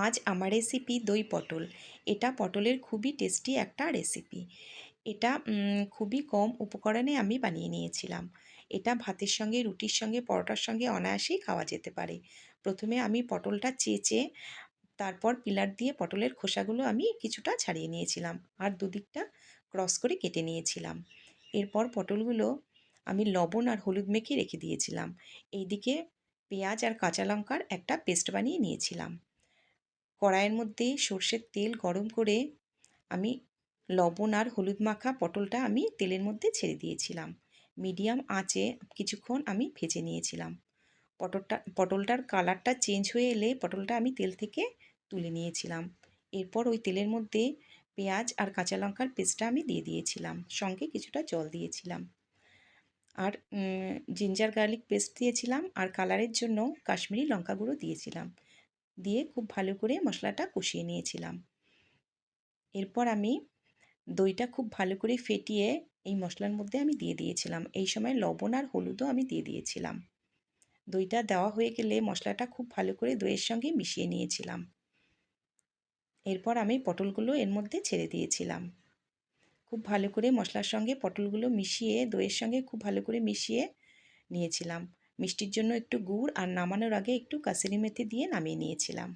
আজ আমার রেসিপি দই পটল। এটা পটলের খুবই টেস্টি একটা রেসিপি। এটা খুবই কম উপকরণে আমি বানিয়ে নিয়েছিলাম। এটা ভাতের সঙ্গে, রুটির সঙ্গে, পরোটার সঙ্গে অনায়াসেই খাওয়া যেতে পারে। প্রথমে আমি পটলটা চেঁচে তারপর পিলার দিয়ে পটলের খোসাগুলো আমি কিছুটা ছাড়িয়ে নিয়েছিলাম আর দুদিকটা ক্রস করে কেটে নিয়েছিলাম। এরপর পটলগুলো আমি লবণ আর হলুদ মেখে রেখে দিয়েছিলাম। এইদিকে পেঁয়াজ আর কাঁচা লঙ্কার একটা পেস্ট বানিয়ে নিয়েছিলাম। কড়াইয়ের মধ্যে সর্ষের তেল গরম করে আমি লবণ আর হলুদ মাখা পটলটা আমি তেলের মধ্যে ছেড়ে দিয়েছিলাম। মিডিয়াম আঁচে কিছুক্ষণ আমি ভেজে নিয়েছিলাম। পটলটার কালারটা চেঞ্জ হয়ে এলে পটলটা আমি তেল থেকে তুলে নিয়েছিলাম। এরপর ওই তেলের মধ্যে পেঁয়াজ আর কাঁচা লঙ্কার পেস্টটা আমি দিয়ে দিয়েছিলাম, সঙ্গে কিছুটা জল দিয়েছিলাম। আর জিঞ্জার গার্লিক পেস্ট দিয়েছিলাম আর কালারের জন্য কাশ্মীরি লঙ্কা গুঁড়ো দিয়েছিলাম। দিয়ে খুব ভালো করে মশলাটা কষিয়ে নিয়েছিলাম। এরপর আমি দইটা খুব ভালো করে ফেটিয়ে এই মশলার মধ্যে আমি দিয়ে দিয়েছিলাম। এই সময় লবণ আর হলুদও আমি দিয়ে দিয়েছিলাম। দইটা দেওয়া হয়ে গেলে মশলাটা খুব ভালো করে দইয়ের সঙ্গে মিশিয়ে নিয়েছিলাম। এরপর আমি পটলগুলো এর মধ্যে ছেড়ে দিয়েছিলাম। খুব ভালো করে মশলার সঙ্গে পটলগুলো মিশিয়ে দইয়ের সঙ্গে খুব ভালো করে মিশিয়ে নিয়েছিলাম। মিষ্টির জন্য একটু গুড় আর নামানোর আগে একটু কাসুরি মেথি দিয়ে নামিয়ে নিয়েছিলাম।